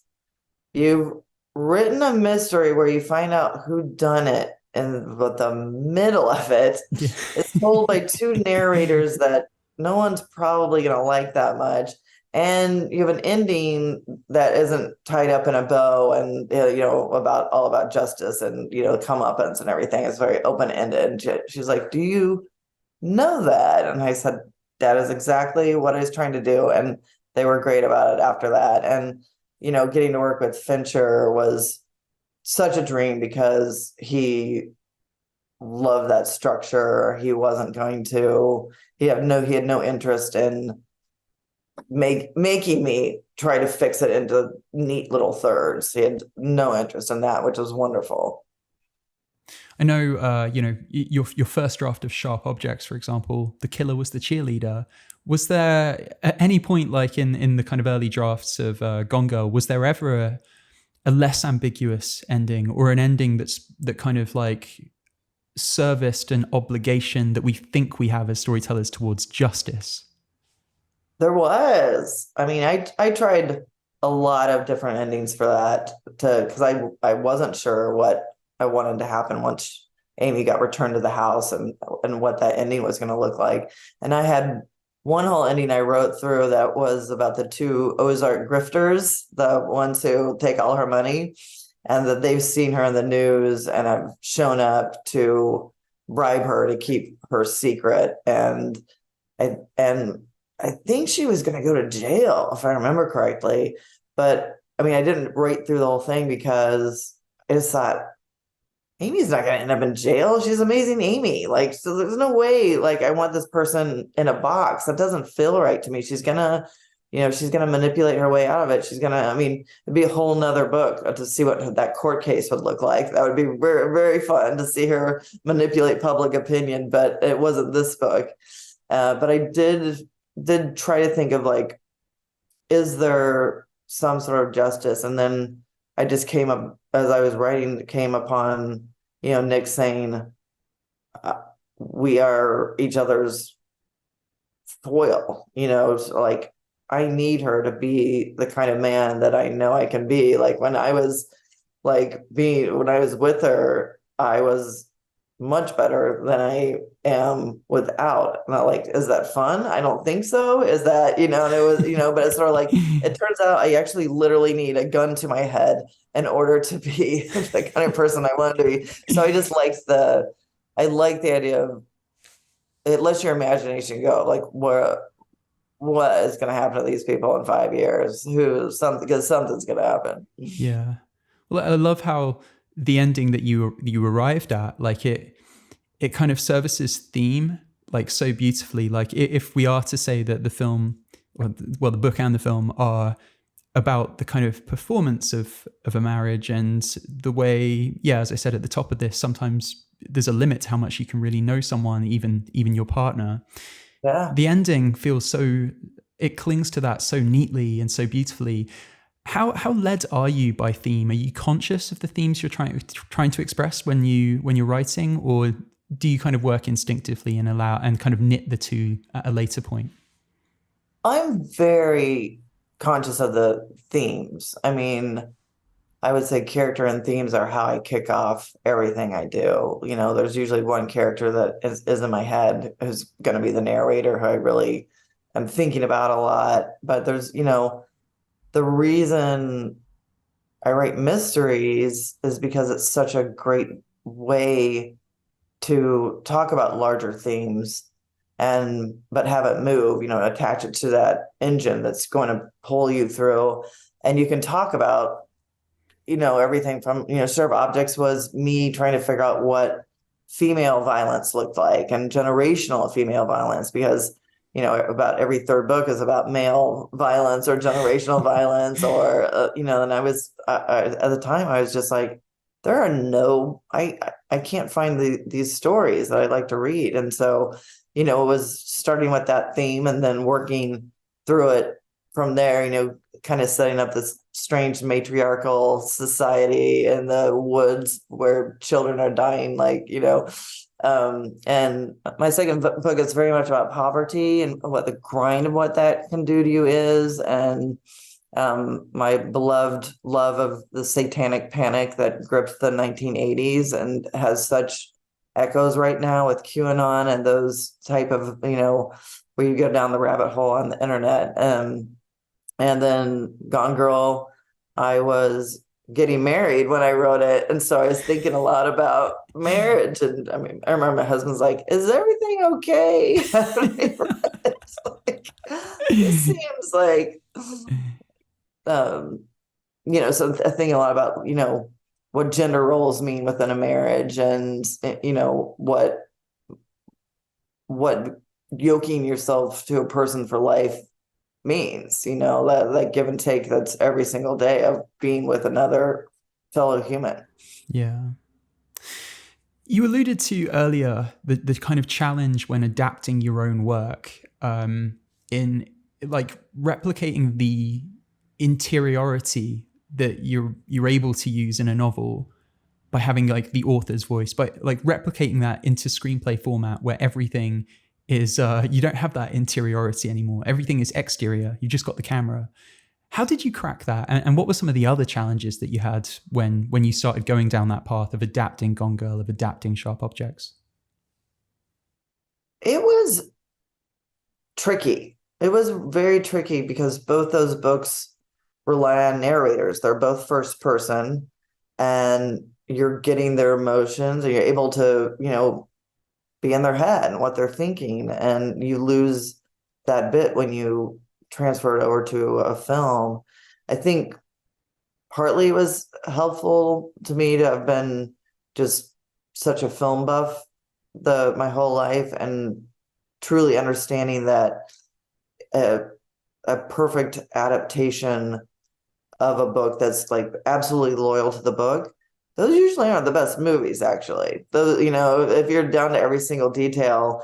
You've written a mystery where you find out who done it, but the middle of it is told by two narrators that no one's probably going to like that much. And you have an ending that isn't tied up in a bow and, all about justice and, comeuppance and everything. It's very open-ended. And she's like, do you know that? And I said, that is exactly what I was trying to do. And they were great about it after that. And, getting to work with Fincher was such a dream, because he loved that structure. He wasn't going to, he had no interest in making me try to fix it into neat little thirds. He had no interest in that, which was wonderful. I know, your first draft of Sharp Objects, for example, the killer was the cheerleader. Was there at any point, like in the kind of early drafts of Gone Girl, was there ever a less ambiguous ending, or an ending that kind of like serviced an obligation that we think we have as storytellers towards justice? There was. I mean, I tried a lot of different endings for that, because I wasn't sure what I wanted to happen once Amy got returned to the house, and what that ending was going to look like. And I had one whole ending I wrote through that was about the two Ozark grifters, the ones who take all her money, and that they've seen her in the news and have shown up to bribe her to keep her secret. And I think she was going to go to jail, if I remember correctly. But I mean, I didn't write through the whole thing, because I just thought, Amy's not going to end up in jail. She's amazing Amy. Like, so there's no way, like, I want this person in a box. That doesn't feel right to me. She's going to, she's going to manipulate her way out of it. She's going to, I mean, it'd be a whole nother book to see what that court case would look like. That would be very, very fun to see her manipulate public opinion, but it wasn't this book. But I did try to think of, like, is there some sort of justice? And then I just came up, as I was writing, came upon, Nick saying, we are each other's foil, so, like, I need her to be the kind of man that I know I can be. Like, when I was with her, I was much better than I am without. And I'm like, is that fun? I don't think so. Is that, and it was, but it's sort of like, it turns out I actually literally need a gun to my head in order to be the kind of person I wanted to be. So I just I like the idea of, it lets your imagination go. Like, what is going to happen to these people in 5 years? Because something's going to happen. Yeah. Well, I love how the ending that you arrived at, like, it kind of services theme, like, so beautifully. Like, if we are to say that the film, well, the book and the film are about the kind of performance of a marriage, and the way, as I said at the top of this, sometimes there's a limit to how much you can really know someone, even your partner. Yeah. The ending feels it clings to that so neatly and so beautifully. How led are you by theme? Are you conscious of the themes you're trying to express when you're writing, or do you kind of work instinctively and kind of knit the two at a later point? I'm very conscious of the themes. I mean, I would say character and themes are how I kick off everything I do. There's usually one character that is in my head who's going to be the narrator, who I really am thinking about a lot. But there's, the reason I write mysteries is because it's such a great way to talk about larger themes but have it move, attach it to that engine that's going to pull you through. And you can talk about, everything from, Serve Objects was me trying to figure out what female violence looked like and generational female violence, because about every third book is about male violence or generational violence, or and I was at the time I was just like, there are no, I can't find these stories that I'd like to read. And so it was starting with that theme and then working through it from there, kind of setting up this strange matriarchal society in the woods where children are dying, and my second book is very much about poverty and what the grind of what that can do to you is. And my beloved love of the satanic panic that gripped the 1980s and has such echoes right now with QAnon and those type of, where you go down the rabbit hole on the internet. And then Gone Girl, I was getting married when I wrote it. And so I was thinking a lot about marriage. And I remember my husband's like, is everything okay? It seems like, so I think a lot about, what gender roles mean within a marriage, and, what yoking yourself to a person for life means, that give and take that's every single day of being with another fellow human. Yeah. You alluded to earlier the kind of challenge when adapting your own work, in like replicating the interiority that you're able to use in a novel by having like the author's voice, by like replicating that into screenplay format where everything is you don't have that interiority anymore. Everything is exterior. You just got the camera. How did you crack that? And what were some of the other challenges that you had when you started going down that path of adapting Gone Girl, of adapting Sharp Objects? It was tricky. It was very tricky because both those books rely on narrators. They're both first person, and you're getting their emotions, and you're able to, be in their head and what they're thinking. And you lose that bit when you transfer it over to a film. I think partly it was helpful to me to have been just such a film buff my whole life, and truly understanding that a perfect adaptation of a book that's like absolutely loyal to the book, those usually aren't the best movies, actually. Those, if you're down to every single detail,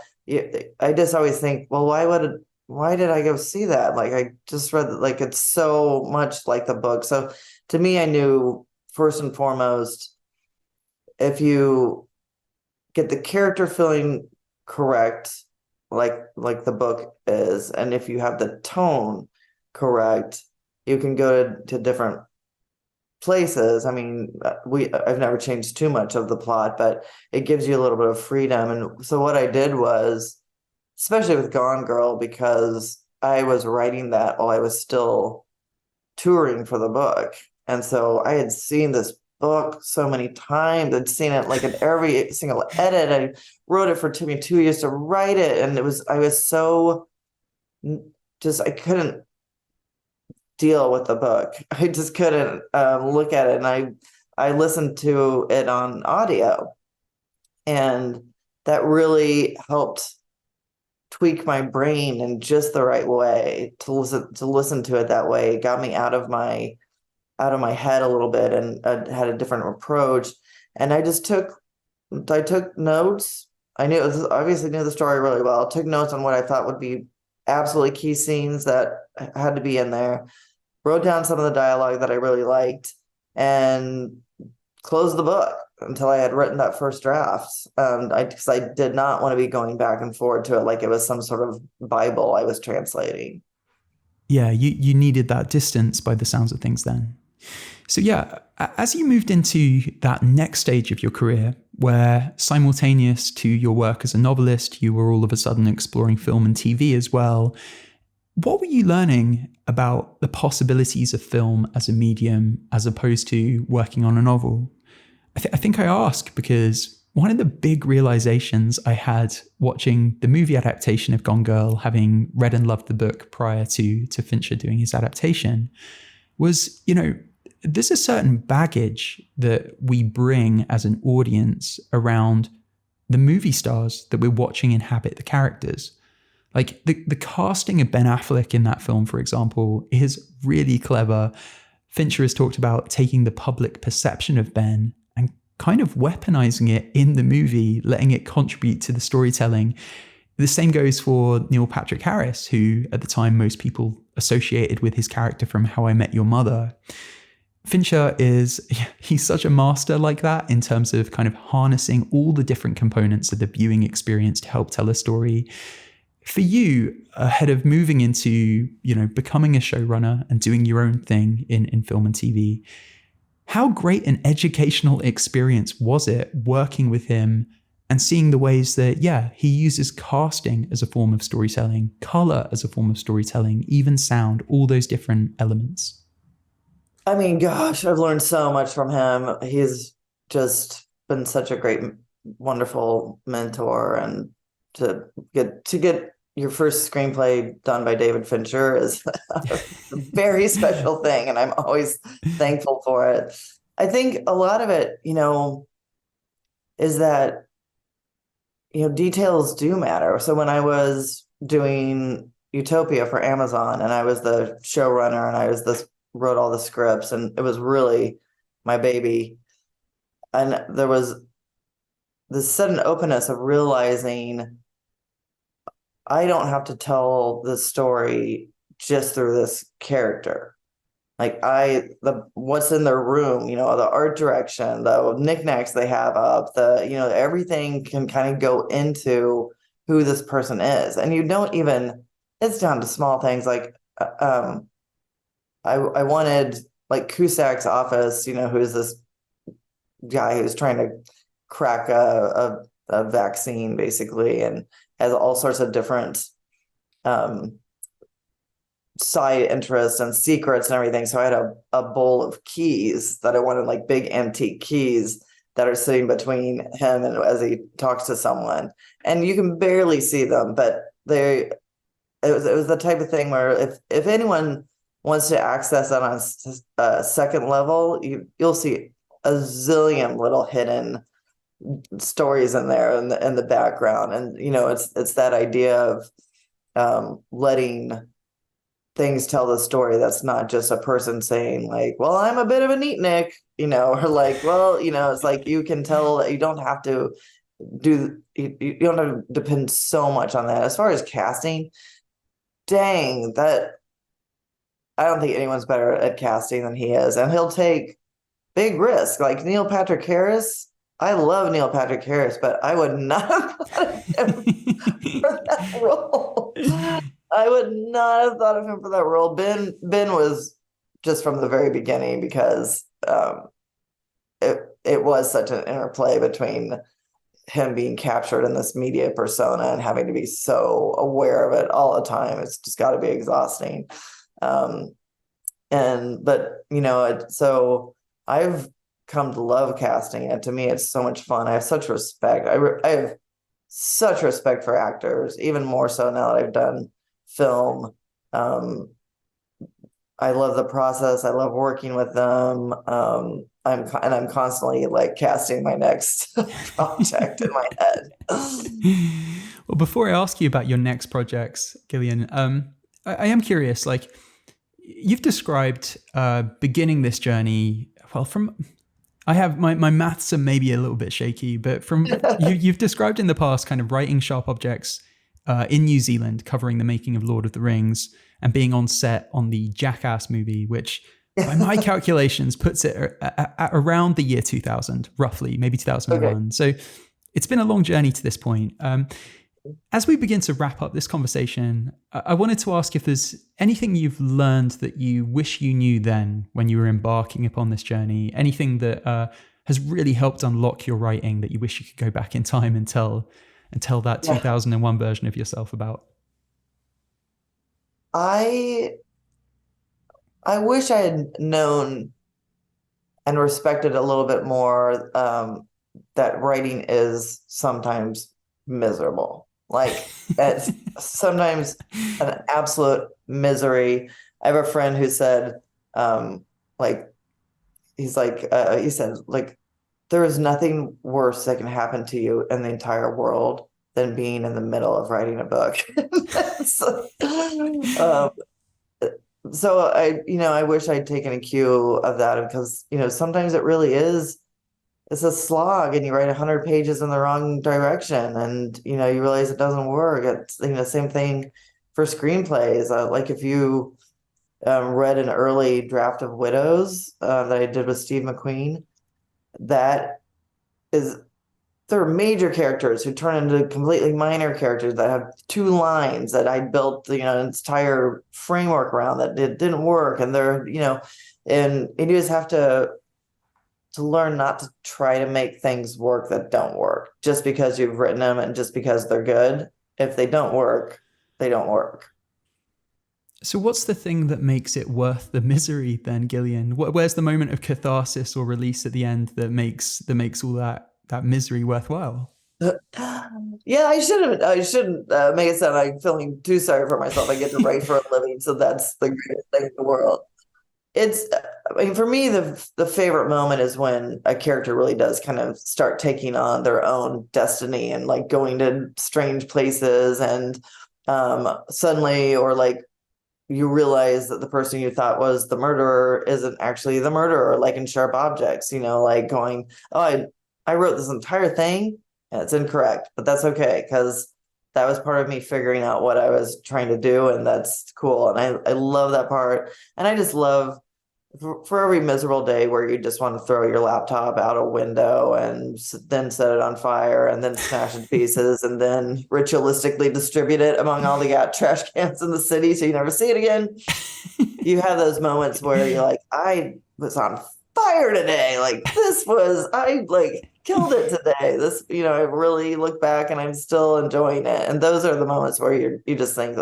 I just always think, well, why did I go see that? Like, I just read that, like, it's so much like the book. So to me, I knew first and foremost, if you get the character feeling correct, like the book is, and if you have the tone correct, you can go to different places. I've never changed too much of the plot, but it gives you a little bit of freedom. And so what I did was, especially with Gone Girl, because I was writing that while I was still touring for the book. And so I had seen this book so many times. I'd seen it like in every single edit. I wrote it for 2 years to write it. And I was so I couldn't deal with the book. I just couldn't look at it. And I listened to it on audio, and that really helped tweak my brain in just the right way to listen to it that way. It got me out of my head a little bit, and had a different approach. And I took notes. Obviously knew the story really well. Took notes on what I thought would be absolutely key scenes that had to be in there. Wrote down some of the dialogue that I really liked, and closed the book until I had written that first draft. Because I did not want to be going back and forward to it like it was some sort of Bible I was translating. Yeah, you needed that distance by the sounds of things then. So yeah, as you moved into that next stage of your career, where simultaneous to your work as a novelist, you were all of a sudden exploring film and TV as well, what were you learning about the possibilities of film as a medium as opposed to working on a novel? I think I ask because one of the big realizations I had watching the movie adaptation of Gone Girl, having read and loved the book prior to Fincher doing his adaptation, was, there's a certain baggage that we bring as an audience around the movie stars that we're watching inhabit the characters. Like the casting of Ben Affleck in that film, for example, is really clever. Fincher has talked about taking the public perception of Ben and kind of weaponizing it in the movie, letting it contribute to the storytelling. The same goes for Neil Patrick Harris, who at the time most people associated with his character from How I Met Your Mother. Fincher he's such a master like that in terms of kind of harnessing all the different components of the viewing experience to help tell a story. For you, ahead of moving into, becoming a showrunner and doing your own thing in film and TV, how great an educational experience was it working with him and seeing the ways that, he uses casting as a form of storytelling, color as a form of storytelling, even sound, all those different elements? I mean, gosh, I've learned so much from him. He's just been such a great, wonderful mentor, and to get your first screenplay done by David Fincher is a very special thing, and I'm always thankful for it. I think a lot of it, is that, details do matter. So when I was doing Utopia for Amazon, and I was the showrunner, and I wrote all the scripts, and it was really my baby, and there was this sudden openness of realizing I don't have to tell the story just through this character. Like what's in their room, the art direction, the knickknacks they have up, everything can kind of go into who this person is. And it's down to small things. Like, I wanted, like, Cusack's office, who's this guy who's trying to crack a vaccine, basically, and has all sorts of different side interests and secrets and everything. So I had a bowl of keys that I wanted, like big antique keys that are sitting between him and as he talks to someone, and you can barely see them, but it was the type of thing where if anyone wants to access that on a second level, you'll see a zillion little hidden stories in there in the background. And it's that idea of letting things tell the story. That's not just a person saying, like, well, I'm a bit of a neatnik, or like, well, it's like, you can tell that you don't have to you don't have to depend so much on that. As far as casting, dang, that I don't think anyone's better at casting than he is, and he'll take big risks. Like Neil Patrick Harris, I love Neil Patrick Harris, but I would not have thought of him for that role. I would not have thought of him for that role. Ben was just from the very beginning, because it was such an interplay between him being captured in this media persona and having to be so aware of it all the time. It's just got to be exhausting. So I've come to love casting, and to me, it's so much fun. I have such respect. I have such respect for actors, even more so now that I've done film. I love the process. I love working with them. I'm constantly, like, casting my next project in my head. Well, before I ask you about your next projects, Gillian, I am curious, like, you've described beginning this journey, well, I have my maths are maybe a little bit shaky, but you've described in the past kind of writing Sharp Objects in New Zealand, covering the making of Lord of the Rings, and being on set on the Jackass movie, which by my calculations puts it at around the year 2000, roughly, maybe 2001. Okay. So it's been a long journey to this point. As we begin to wrap up this conversation, I wanted to ask if there's anything you've learned that you wish you knew then when you were embarking upon this journey, anything that has really helped unlock your writing that you wish you could go back in time and tell that 2001 version of yourself about. I wish I had known and respected a little bit more that writing is sometimes miserable. Like it's sometimes an absolute misery. I have a friend who said, like, he said, like, there is nothing worse that can happen to you in the entire world than being in the middle of writing a book. so, um, so I wish I'd taken a cue of that, because, sometimes it really is, it's a slog, and you write 100 pages in the wrong direction, and, you realize it doesn't work. It's, same thing for screenplays. Like if you read an early draft of Widows that I did with Steve McQueen, that is, there are major characters who turn into completely minor characters that have two lines that I built, an entire framework around, that it didn't work. And they're, and you just have to learn not to try to make things work that don't work just because you've written them and just because they're good. If they don't work, they don't work. So what's the thing that makes it worth the misery then, Gillian? Where's the moment of catharsis or release at the end that makes all that misery worthwhile? Yeah, I shouldn't make it sound like I'm feeling too sorry for myself. I get to write for a living, so that's the greatest thing in the world. For me, the favorite moment is when a character really does kind of start taking on their own destiny and like going to strange places, and suddenly, or like, you realize that the person you thought was the murderer isn't actually the murderer, like in Sharp Objects, like going, oh, I wrote this entire thing and it's incorrect, but that's okay, because that was part of me figuring out what I was trying to do, and that's cool. And I love that part. And I just love, for every miserable day where you just want to throw your laptop out a window and then set it on fire and then smash it to pieces and then ritualistically distribute it among all the trash cans in the city so you never see it again. You have those moments where you're like, I was on fire today. Like, I like killed it today. This, I really look back and I'm still enjoying it. And those are the moments where you just think,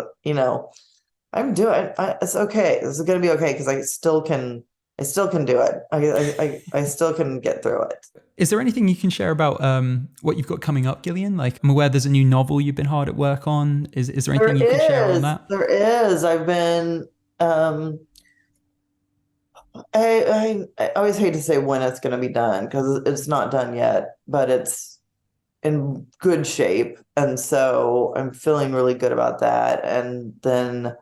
I'm doing. It's okay. This is going to be okay, because I still can do it. I still can get through it. Is there anything you can share about what you've got coming up, Gillian? Like, I'm aware there's a new novel you've been hard at work on. Is there anything you can share on that? There is. I've been. I always hate to say when it's going to be done, because it's not done yet, but it's in good shape, and so I'm feeling really good about that. And then,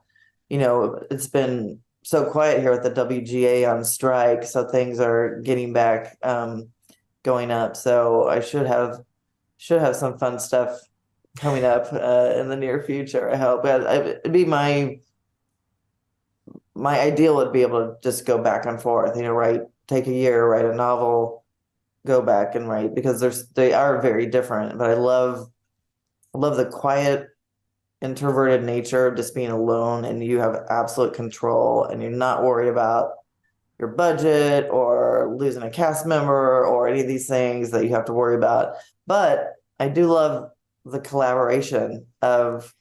it's been so quiet here with the WGA on strike, so things are getting back going up. So I should have some fun stuff coming up in the near future, I hope. It'd be my ideal would be able to just go back and forth, take a year, write a novel, go back and write, because they are very different. But I love the quiet, introverted nature of just being alone, and you have absolute control, and you're not worried about your budget or losing a cast member or any of these things that you have to worry about. But I do love the collaboration of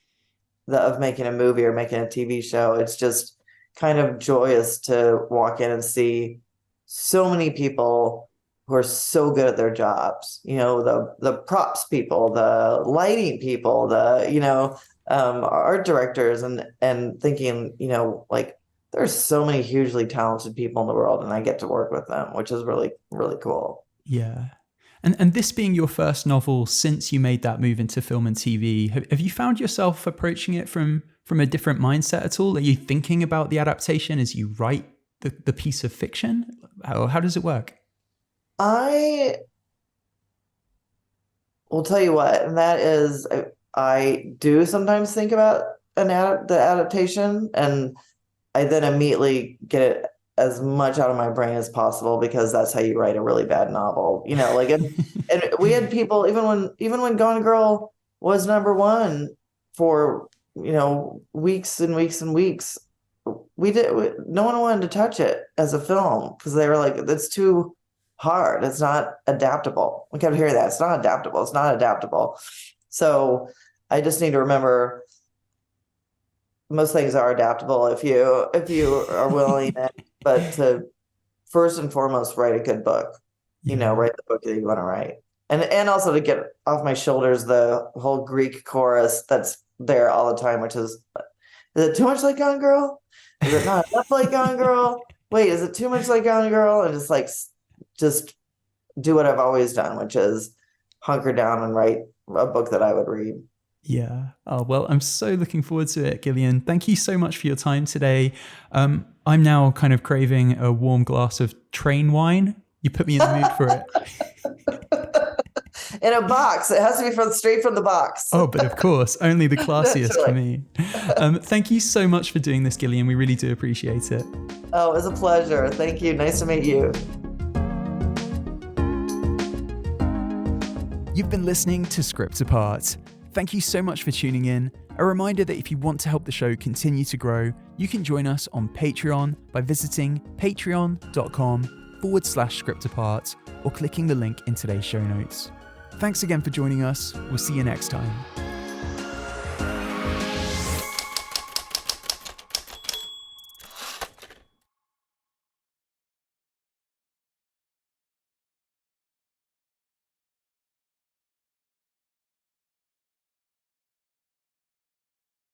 making a movie or making a TV show. It's just kind of joyous to walk in and see so many people who are so good at their jobs. The props people, the lighting people, the art directors, and thinking, like, there's so many hugely talented people in the world, and I get to work with them, which is really, really cool. Yeah. And this being your first novel since you made that move into film and TV, have you found yourself approaching it from a different mindset at all? Are you thinking about the adaptation as you write the piece of fiction? How does it work? I will tell you what, and that is, I do sometimes think about the adaptation, and I then immediately get it as much out of my brain as possible, because that's how you write a really bad novel. And we had people, even when Gone Girl was #1 for, weeks and weeks and weeks, no one wanted to touch it as a film, because they were like, it's too hard. It's not adaptable. We kept hearing that. It's not adaptable. It's not adaptable. So I just need to remember, most things are adaptable if you are willing, but to first and foremost write a good book. Write the book that you want to write. and also to get off my shoulders the whole Greek chorus that's there all the time, which is it too much like Gone Girl? Is it not enough like Gone Girl? Wait, is it too much like Gone Girl? And just do what I've always done, which is hunker down and write a book that I would read. Yeah. Oh, well, I'm so looking forward to it, Gillian. Thank you so much for your time today. I'm now kind of craving a warm glass of train wine. You put me in the mood for it. In a box. It has to be straight from the box. Oh, but of course, only the classiest for me. Thank you so much for doing this, Gillian. We really do appreciate it. Oh, it was a pleasure. Thank you. Nice to meet you. You've been listening to Script Apart. Thank you so much for tuning in. A reminder that if you want to help the show continue to grow, you can join us on Patreon by visiting patreon.com/scriptapart or clicking the link in today's show notes. Thanks again for joining us. We'll see you next time.